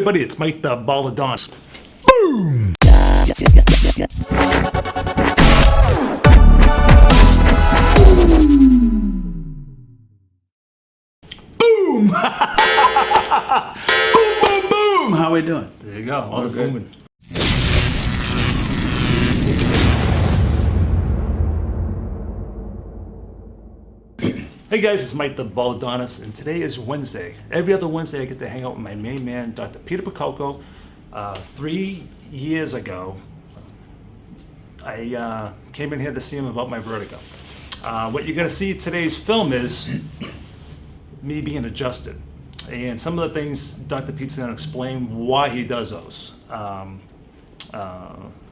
everybody, it's Mike the Baldadonis. Boom! Boom! Boom, boom, boom! How we doing? There you go, all the booming. Hey guys, it's Mike the Baldadonis, and today is Wednesday. Every other Wednesday I get to hang out with my main man, Dr. Peter Picoco. 3 years ago, I came in here to see him about my vertigo. What you're gonna see today's film is me being adjusted. And some of the things Dr. Pete's gonna explain why he does those.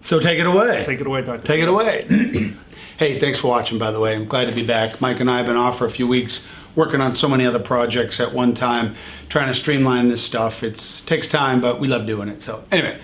So take it away. Take it away, Dr. Take it away. Hey, thanks for watching, by the way. I'm glad to be back. Mike and I have been off for a few weeks, working on so many other projects at one time, trying to streamline this stuff. It takes time, but we love doing it. So anyway,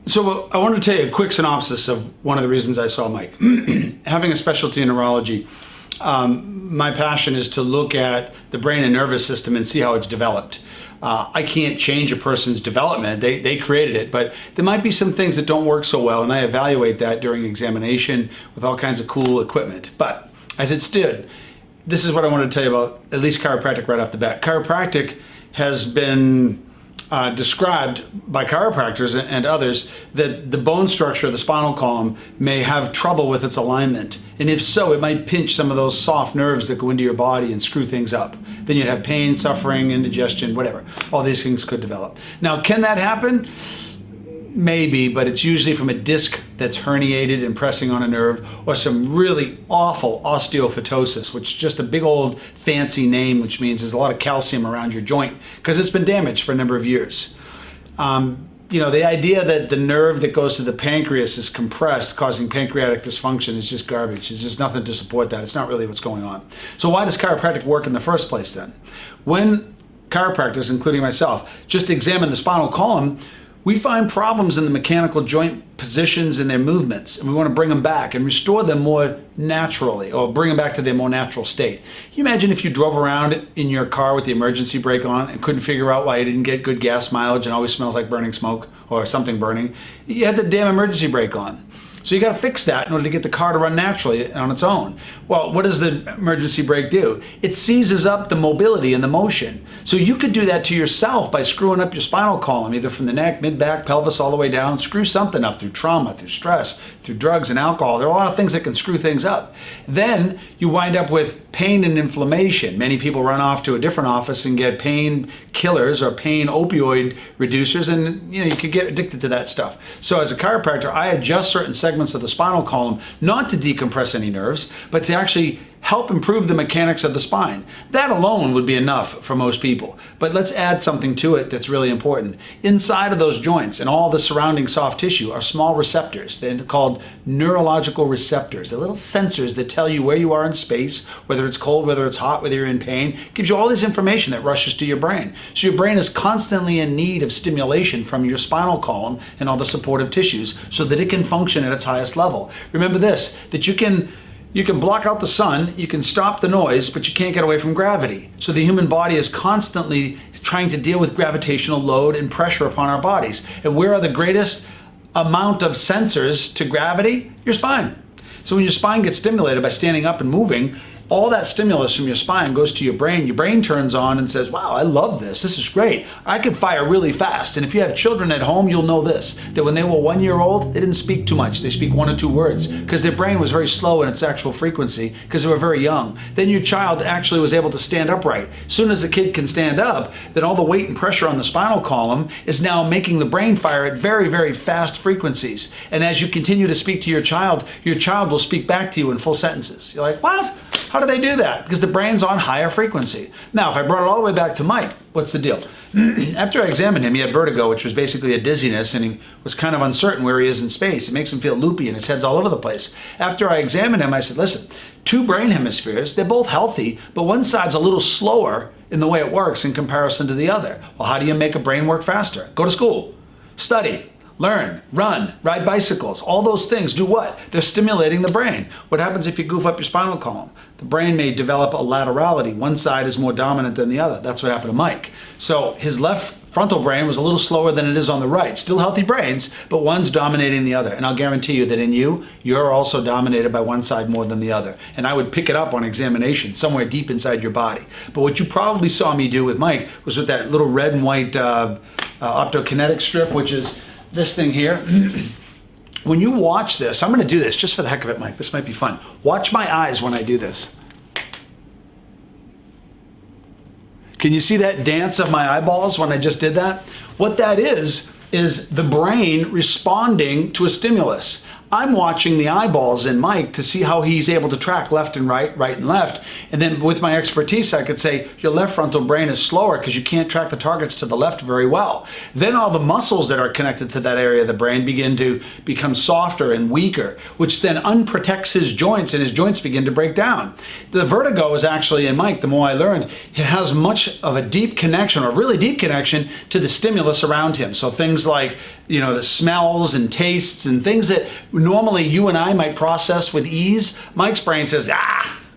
so I wanted to tell you a quick synopsis of one of the reasons I saw Mike. Having a specialty in neurology, my passion is to look at the brain and nervous system and see how it's developed. I can't change a person's development. They created it, but there might be some things that don't work so well, and I evaluate that during examination with all kinds of cool equipment. But as it stood, this is what I want to tell you about, at least chiropractic right off the bat. Chiropractic has been described by chiropractors and others that the bone structure of the spinal column may have trouble with its alignment. And if so, it might pinch some of those soft nerves that go into your body and screw things up. Then you'd have pain, suffering, indigestion, whatever. All these things could develop. Now, can that happen? Maybe, but it's usually from a disc that's herniated and pressing on a nerve, or some really awful osteophytosis, which is just a big old fancy name, which means there's a lot of calcium around your joint because it's been damaged for a number of years. You know, the idea that the nerve that goes to the pancreas is compressed, causing pancreatic dysfunction, is just garbage. There's just nothing to support that. It's not really what's going on. So why does chiropractic work in the first place then? When chiropractors, including myself, just examine the spinal column, we find problems in the mechanical joint positions and their movements, and we want to bring them back and restore them more naturally, or bring them back to their more natural state. Can you imagine if you drove around in your car with the emergency brake on and couldn't figure out why you didn't get good gas mileage and always smells like burning smoke or something burning? You had the damn emergency brake on. So you got to fix that in order to get the car to run naturally on its own. Well, what does the emergency brake do? It seizes up the mobility and the motion. So you could do that to yourself by screwing up your spinal column, either from the neck, mid-back, pelvis, all the way down. Screw something up through trauma, through stress, through drugs and alcohol. There are a lot of things that can screw things up. Then you wind up with pain and inflammation. Many people run off to a different office and get pain killers or pain opioid reducers, and you could get addicted to that stuff. So as a chiropractor, I adjust certain segments of the spinal column, not to decompress any nerves, but to actually help improve the mechanics of the spine. That alone would be enough for most people. But let's add something to it that's really important. Inside of those joints and all the surrounding soft tissue are small receptors. They're called neurological receptors. They're little sensors that tell you where you are in space, whether it's cold, whether it's hot, whether you're in pain. It gives you all this information that rushes to your brain. So your brain is constantly in need of stimulation from your spinal column and all the supportive tissues so that it can function at its highest level. Remember this, that you can block out the sun, you can stop the noise, but you can't get away from gravity. So the human body is constantly trying to deal with gravitational load and pressure upon our bodies. And where are the greatest amount of sensors to gravity? Your spine. So when your spine gets stimulated by standing up and moving, all that stimulus from your spine goes to your brain. Your brain turns on and says, wow, I love this. This is great. I can fire really fast. And if you have children at home, you'll know this, that when they were 1 year old, they didn't speak too much. They speak 1 or 2 words because their brain was very slow in its actual frequency because they were very young. Then your child actually was able to stand upright. As soon as the kid can stand up, then all the weight and pressure on the spinal column is now making the brain fire at very, very fast frequencies. And as you continue to speak to your child will speak back to you in full sentences. You're like, what? How do they do that? Because the brain's on higher frequency. Now, if I brought it all the way back to Mike, what's the deal? After I examined him, he had vertigo, which was basically a dizziness, and he was kind of uncertain where he is in space. It makes him feel loopy and his head's all over the place. After I examined him, I said, listen, 2 brain hemispheres, they're both healthy, but one side's a little slower in the way it works in comparison to the other. Well, how do you make a brain work faster? Go to school, study, learn, run, ride bicycles, all those things do what? They're stimulating the brain. What happens if you goof up your spinal column? The brain may develop a laterality. One side is more dominant than the other. That's what happened to Mike. So his left frontal brain was a little slower than it is on the right. Still healthy brains, but one's dominating the other. And I'll guarantee you that in you, you're also dominated by one side more than the other. And I would pick it up on examination somewhere deep inside your body. But what you probably saw me do with Mike was with that little red and white optokinetic strip, which is this thing here. When you watch this, I'm going to do this just for the heck of it, Mike. This might be fun. Watch my eyes when I do this. Can you see that dance of my eyeballs when I just did that? What that is the brain responding to a stimulus. I'm watching the eyeballs in Mike to see how he's able to track left and right, right and left. And then with my expertise, I could say, your left frontal brain is slower because you can't track the targets to the left very well. Then all the muscles that are connected to that area of the brain begin to become softer and weaker, which then unprotects his joints and his joints begin to break down. The vertigo is actually in Mike, the more I learned, it has much of a deep connection, or really deep connection, to the stimulus around him. So things like, the smells and tastes and things that normally you and I might process with ease, Mike's brain says,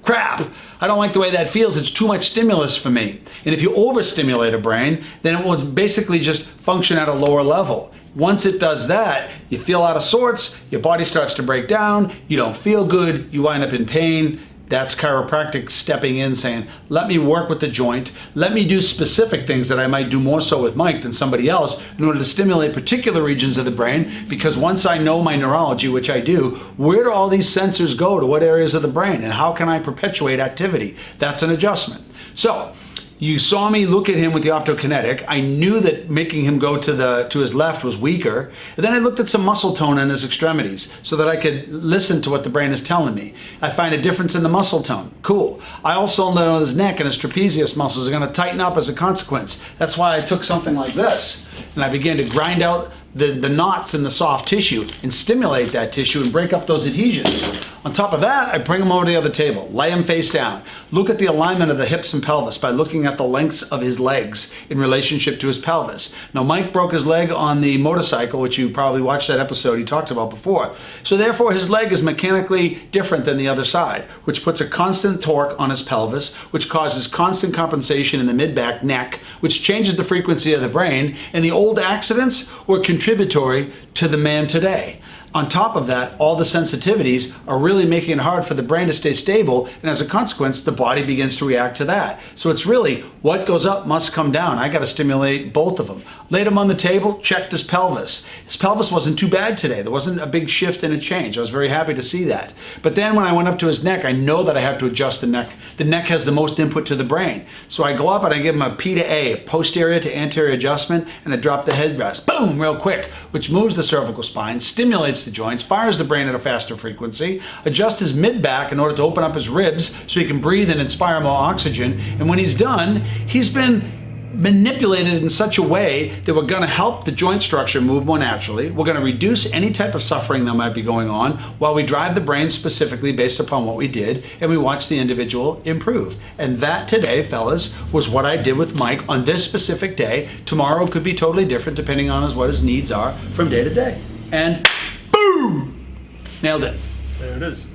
crap, I don't like the way that feels. It's too much stimulus for me. And if you overstimulate a brain, then it will basically just function at a lower level. Once it does that, you feel out of sorts, your body starts to break down, you don't feel good, you wind up in pain. That's chiropractic stepping in saying, let me work with the joint. Let me do specific things that I might do more so with Mike than somebody else in order to stimulate particular regions of the brain. Because once I know my neurology, which I do, where do all these sensors go to what areas of the brain? And how can I perpetuate activity? That's an adjustment. So you saw me look at him with the optokinetic. I knew that making him go to his left was weaker. And then I looked at some muscle tone in his extremities so that I could listen to what the brain is telling me. I find a difference in the muscle tone. Cool. I also know his neck and his trapezius muscles are going to tighten up as a consequence. That's why I took something like this and I began to grind out the knots in the soft tissue and stimulate that tissue and break up those adhesions. On top of that, I bring him over to the other table, lay him face down. Look at the alignment of the hips and pelvis by looking at the lengths of his legs in relationship to his pelvis. Now, Mike broke his leg on the motorcycle, which you probably watched that episode he talked about before. So therefore, his leg is mechanically different than the other side, which puts a constant torque on his pelvis, which causes constant compensation in the mid-back neck, which changes the frequency of the brain, and the old accidents were contributory to the man today. On top of that, all the sensitivities are really making it hard for the brain to stay stable, and as a consequence, the body begins to react to that. So it's really what goes up must come down. I got to stimulate both of them. Laid him on the table, checked his pelvis. His pelvis wasn't too bad today. There wasn't a big shift and a change. I was very happy to see that. But then when I went up to his neck, I know that I have to adjust the neck. The neck has the most input to the brain. So I go up and I give him a P to A, posterior to anterior adjustment, and I drop the headrest. Boom, real quick, which moves the cervical spine, stimulates the joints, fires the brain at a faster frequency, adjusts his mid-back in order to open up his ribs so he can breathe and inspire more oxygen. And when he's done, he's been manipulated in such a way that we're going to help the joint structure move more naturally. We're going to reduce any type of suffering that might be going on while we drive the brain specifically based upon what we did, and we watch the individual improve. And that today, fellas, was what I did with Mike on this specific day. Tomorrow could be totally different depending on what his needs are from day to day. And boom! Nailed it. There it is.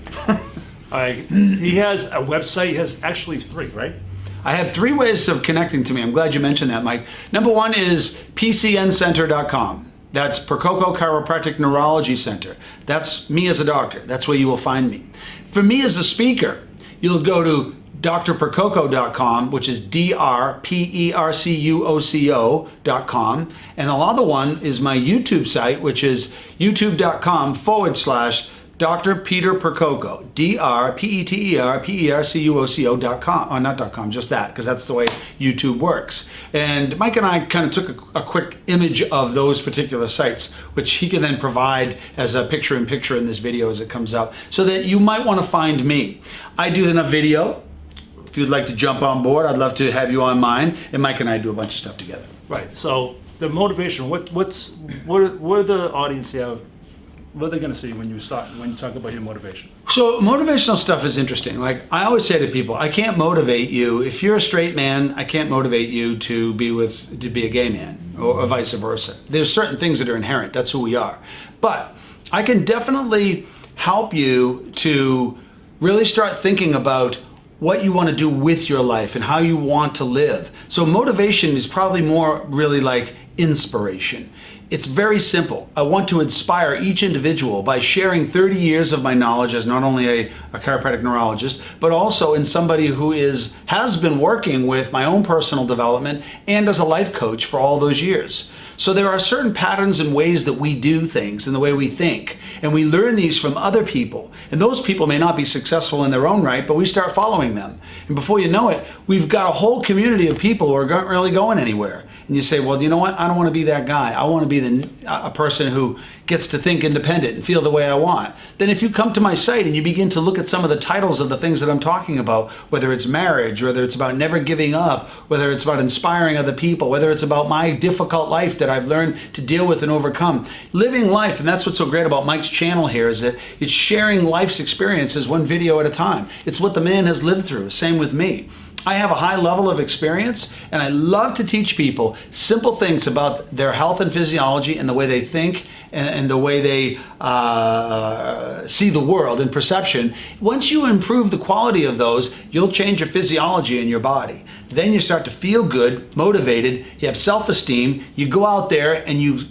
He has a website. He has actually 3, right? I have 3 ways of connecting to me. I'm glad you mentioned that, Mike. Number 1 is pcncenter.com. That's Percoco Chiropractic Neurology Center. That's me as a doctor. That's where you will find me. For me as a speaker, you'll go to drpercoco.com, which is drpercuoco.com. And the other one is my YouTube site, which is youtube.com/Dr. Peter Percoco, drpeterpercuoco.com, or not .com, just that, because that's the way YouTube works. And Mike and I kind of took a quick image of those particular sites, which he can then provide as a picture-in-picture in this video as it comes up, so that you might want to find me. I do enough video. If you'd like to jump on board, I'd love to have you on mine, and Mike and I do a bunch of stuff together. Right. So the motivation. What the audience have? What are they going to see when you talk about your motivation? So motivational stuff is interesting. Like I always say to people, I can't motivate you. If you're a straight man, I can't motivate you to be a gay man, or vice versa. There's certain things that are inherent. That's who we are. But I can definitely help you to really start thinking about what you want to do with your life and how you want to live. So motivation is probably more really like inspiration. It's very simple. I want to inspire each individual by sharing 30 years of my knowledge as not only a chiropractic neurologist, but also in somebody who has been working with my own personal development and as a life coach for all those years. So there are certain patterns and ways that we do things and the way we think. And we learn these from other people. And those people may not be successful in their own right, but we start following them. And before you know it, we've got a whole community of people who aren't really going anywhere. And you say, well, you know what? I don't want to be that guy. I want to be a person who gets to think independent and feel the way I want. Then if you come to my site and you begin to look at some of the titles of the things that I'm talking about, whether it's marriage, whether it's about never giving up, whether it's about inspiring other people, whether it's about my difficult life that I've learned to deal with and overcome. Living life, and that's what's so great about Mike's channel here, is that it's sharing life's experiences one video at a time. It's what the man has lived through. Same with me. I have a high level of experience, and I love to teach people simple things about their health and physiology and the way they think and the way they see the world and perception. Once you improve the quality of those, you'll change your physiology in your body. Then you start to feel good, motivated, you have self-esteem, you go out there and you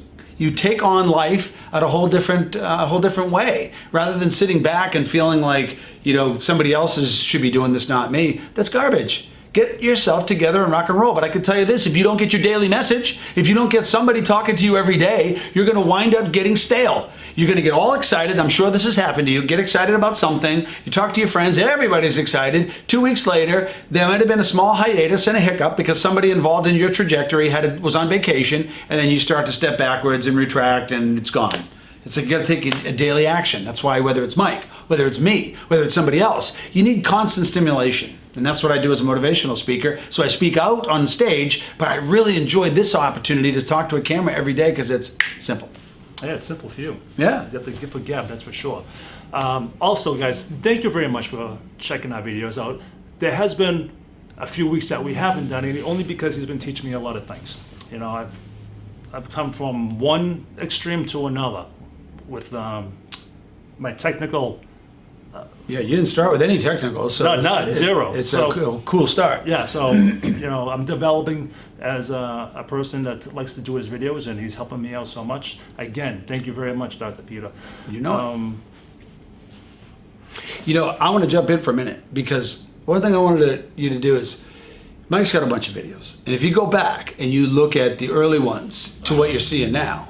take on life at a whole different way, rather than sitting back and feeling like, you know, somebody else should be doing this, not me. That's garbage. Get yourself together and rock and roll. But I can tell you this, if you don't get your daily message, if you don't get somebody talking to you every day, you're going to wind up getting stale. You're going to get all excited. I'm sure this has happened to you. Get excited about something. You talk to your friends. Everybody's excited. 2 weeks later, there might have been a small hiatus and a hiccup because somebody involved in your trajectory was on vacation, and then you start to step backwards and retract, and it's gone. It's like you got to take a daily action. That's why whether it's Mike, whether it's me, whether it's somebody else, you need constant stimulation. And that's what I do as a motivational speaker. So I speak out on stage, but I really enjoy this opportunity to talk to a camera every day because it's simple. Yeah, it's simple for you. Yeah. You have to give a gab, that's for sure. Also, guys, thank you very much for checking our videos out. There has been a few weeks that we haven't done any, only because he's been teaching me a lot of things. You know, I've come from one extreme to another with my technical. Yeah, you didn't start with any technicals. So zero. It's So- a cool start. Yeah, so, you know, I'm developing as a person that likes to do his videos, and he's helping me out so much. Again, thank you very much, Dr. Peter. You know You know, I want to jump in for a minute because one thing I wanted you to do is, Mike's got a bunch of videos. And if you go back and you look at the early ones to what you're seeing now,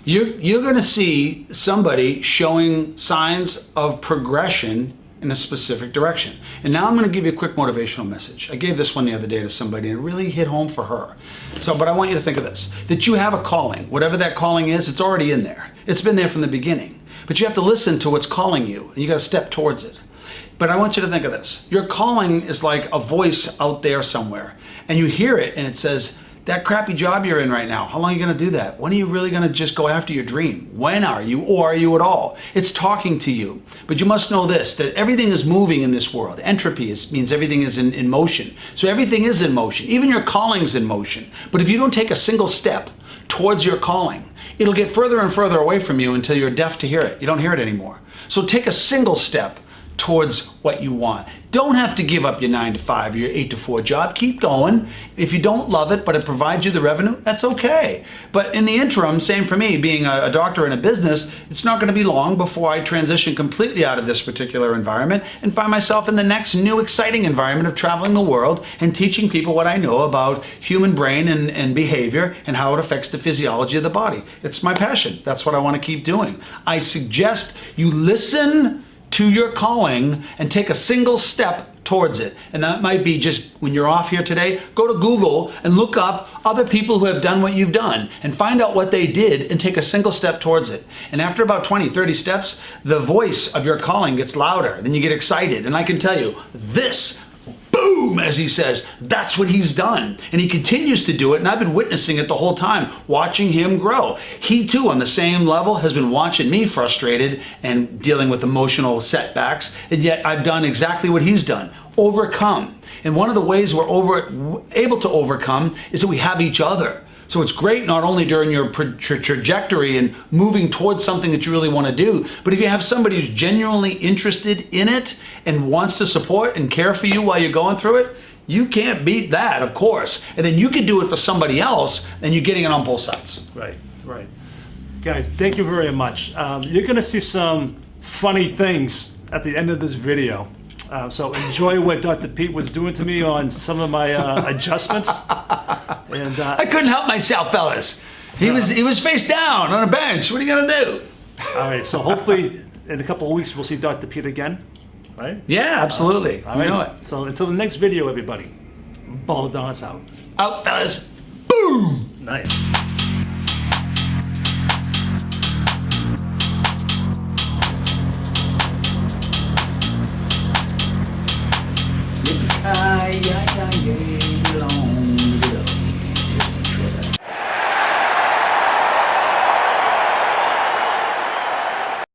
you're going to see somebody showing signs of progression in a specific direction. And now I'm going to give you a quick motivational message. I gave this one the other day to somebody and it really hit home for her. But I want you to think of this, that you have a calling. Whatever that calling is, it's already in there. It's been there from the beginning. But you have to listen to what's calling you and you got to step towards it. But I want you to think of this. Your calling is like a voice out there somewhere. And you hear it and it says, that crappy job you're in right now, how long are you going to do that? When are you really going to just go after your dream? When are you, or are you at all? It's talking to you. But you must know this, that everything is moving in this world. Entropy means everything is in motion. So everything is in motion. Even your calling's in motion. But if you don't take a single step towards your calling, it'll get further and further away from you until you're deaf to hear it. You don't hear it anymore. So take a single step towards what you want. Don't have to give up your 9 to 5, your 8 to 4 job. Keep going. If you don't love it, but it provides you the revenue, that's okay. But in the interim, same for me, being a doctor in a business, it's not going to be long before I transition completely out of this particular environment and find myself in the next new exciting environment of traveling the world and teaching people what I know about human brain and behavior and how it affects the physiology of the body. It's my passion. That's what I want to keep doing. I suggest you listen to your calling and take a single step towards it. And that might be just when you're off here today, go to Google and look up other people who have done what you've done and find out what they did and take a single step towards it. And after about 20, 30 steps, the voice of your calling gets louder. Then you get excited. And I can tell you, this, boom, as he says, that's what he's done. And he continues to do it. And I've been witnessing it the whole time, watching him grow. He too, on the same level, has been watching me frustrated and dealing with emotional setbacks. And yet I've done exactly what he's done, overcome. And one of the ways we're able to overcome is that we have each other. So it's great not only during your trajectory and moving towards something that you really want to do, but if you have somebody who's genuinely interested in it and wants to support and care for you while you're going through it, you can't beat that, of course. And then you can do it for somebody else, and you're getting it on both sides. Right, right. Guys, thank you very much. You're going to see some funny things at the end of this video. So enjoy what Dr. Pete was doing to me on some of my adjustments. And I couldn't help myself, fellas. He was face down on a bench. What are you gonna do? all right, so hopefully in a couple of weeks we'll see Dr. Pete again, right? Yeah, absolutely. All We right. know it. So until the next video, everybody, Baldadonis out. Out, fellas. Boom. Nice.